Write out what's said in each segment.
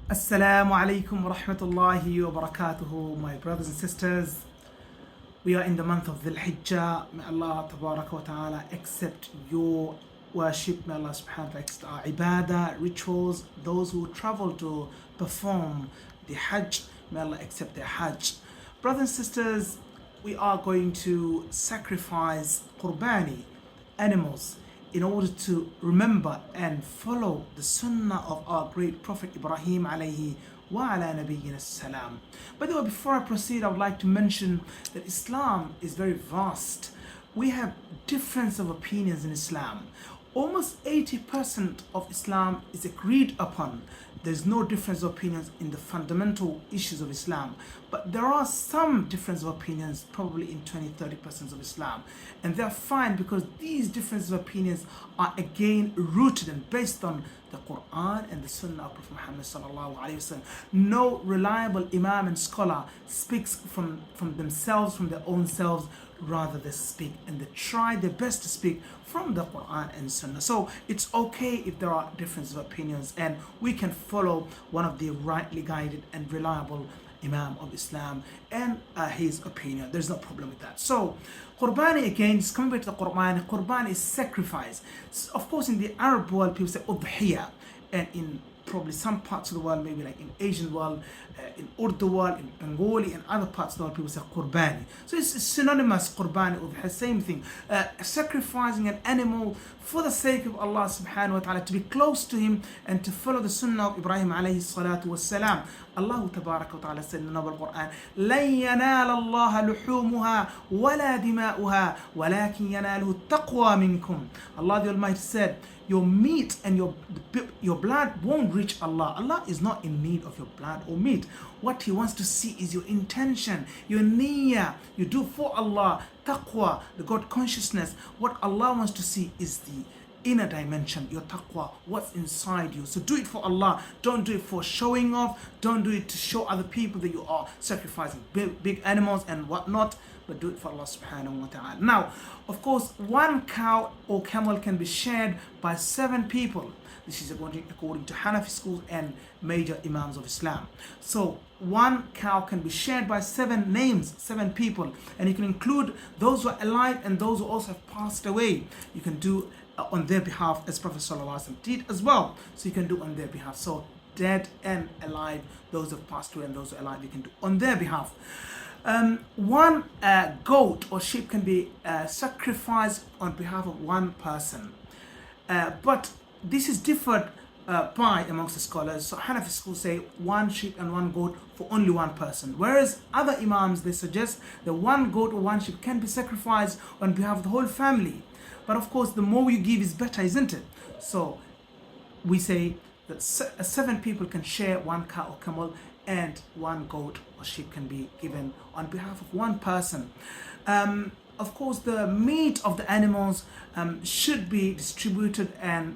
Assalamu alaikum wa rahmatullahi wa barakatuhu, my brothers and sisters. We are in the month of Dhul Hijjah. May Allah tabaraka wa ta'ala accept your worship. May Allah subhanahu wa ta'ala accept our ibadah, rituals. Those who travel to perform the Hajj, may Allah accept their Hajj. Brothers and sisters, we are going to sacrifice Qurbani, animals, in order to remember and follow the sunnah of our great Prophet Ibrahim alayhi wa ala nabiyyina salam. By the way, before I proceed, I would like to mention that Islam is very vast. We have difference of opinions in Islam. Almost 80% of Islam is agreed upon. There's no difference of opinions in the fundamental issues of Islam. But there are some difference of opinions, probably in 20-30% of Islam. And they're fine because these differences of opinions are again rooted and based on the Quran and the Sunnah of Prophet Muhammad sallallahu alaihi wasallam. No reliable Imam and scholar speaks from themselves, from their own selves. Rather they speak and they try their best to speak from the Quran and Sunnah. So it's okay if there are differences of opinions, and we can follow one of the rightly guided and reliable Imam of Islam and his opinion. There's no problem with that. So Qurbani, again, just coming back to the Qurbani. Qurbani is sacrifice. So, of course, in the Arab world people say Udhiyah, and in probably some parts of the world, maybe like in Asian world, in Urdu world, in Bengali, and other parts of the world, people say Qurbani. So it's synonymous, Qurbani, Udhiyah, same thing. Sacrificing an animal for the sake of Allah subhanahu wa ta'ala, to be close to Him and to follow the sunnah of Ibrahim alayhi salatu was salam. Allah tabaraka wa ta'ala said in the Noble Quran, لَن يَنَالَ اللَّهَ لُحُومُهَا وَلَا دِمَاؤُهَا وَلَكِنْ يَنَالُهُ التَّقْوَى مِنْكُمْ. Allah the Almighty said, your meat and your blood won't reach Allah. Allah is not in need of your blood or meat. What He wants to see is your intention, your niyyah. You do for Allah, taqwa, the God consciousness. What Allah wants to see is the inner dimension, your taqwa, what's inside you. So do it for Allah. Don't do it for showing off. Don't do it to show other people that you are sacrificing big animals and whatnot, but do it for Allah subhanahu wa ta'ala. Now, of course, one cow or camel can be shared by 7 people. This is according to Hanafi schools and major Imams of Islam. So one cow can be shared by 7 names, 7 people, and you can include those who are alive and those who also have passed away. You can do on their behalf, as Prophet ﷺ did as well. So you can do on their behalf. So dead and alive, those who have passed away and those who are alive, you can do on their behalf. One goat or sheep can be sacrificed on behalf of one person. But this is differed by amongst the scholars. So Hanafi schools say 1 sheep and 1 goat for only one person. Whereas other Imams, they suggest that 1 goat or 1 sheep can be sacrificed on behalf of the whole family. But of course, the more you give is better, isn't it? So we say that 7 people can share 1 cow or camel, and 1 goat or sheep can be given on behalf of 1 person. Of course, the meat of the animals should be distributed to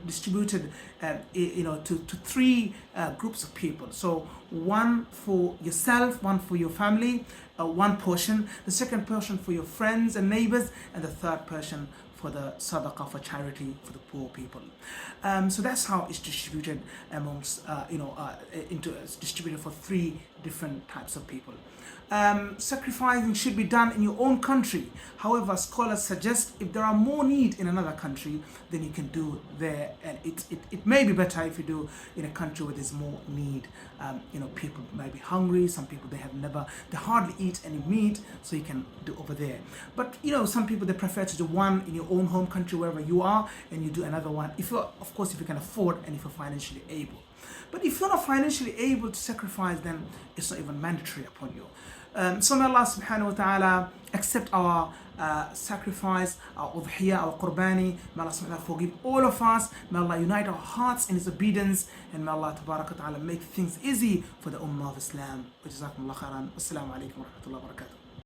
3 groups of people. So 1 for yourself, 1 for your family, 1 portion, the second portion for your friends and neighbors, and the third portion for the sadaqah, for charity, for the poor people. So that's how it's distributed amongst, it's distributed for 3 different types of people. Sacrificing should be done in your own country. However, scholars suggest if there are more need in another country, then you can do there. And it may be better if you do in a country where there's more need. People might be hungry. Some people, they hardly eat any meat, so you can do over there. But some people, they prefer to do one in your own home country, wherever you are, and you do another one, if you can afford and if you're financially able. But if you're not financially able to sacrifice, then it's not even mandatory upon you. So may Allah subhanahu wa ta'ala accept our sacrifice, our udhiyah, our qurbani. May Allah subhanahu wa ta'ala forgive all of us. May Allah unite our hearts in His obedience. And may Allah tabaraka wa ta'ala make things easy for the ummah of Islam. Wa jazakumullah khairan. Wassalamu alaikum wa rahmatullahi wa barakatuh.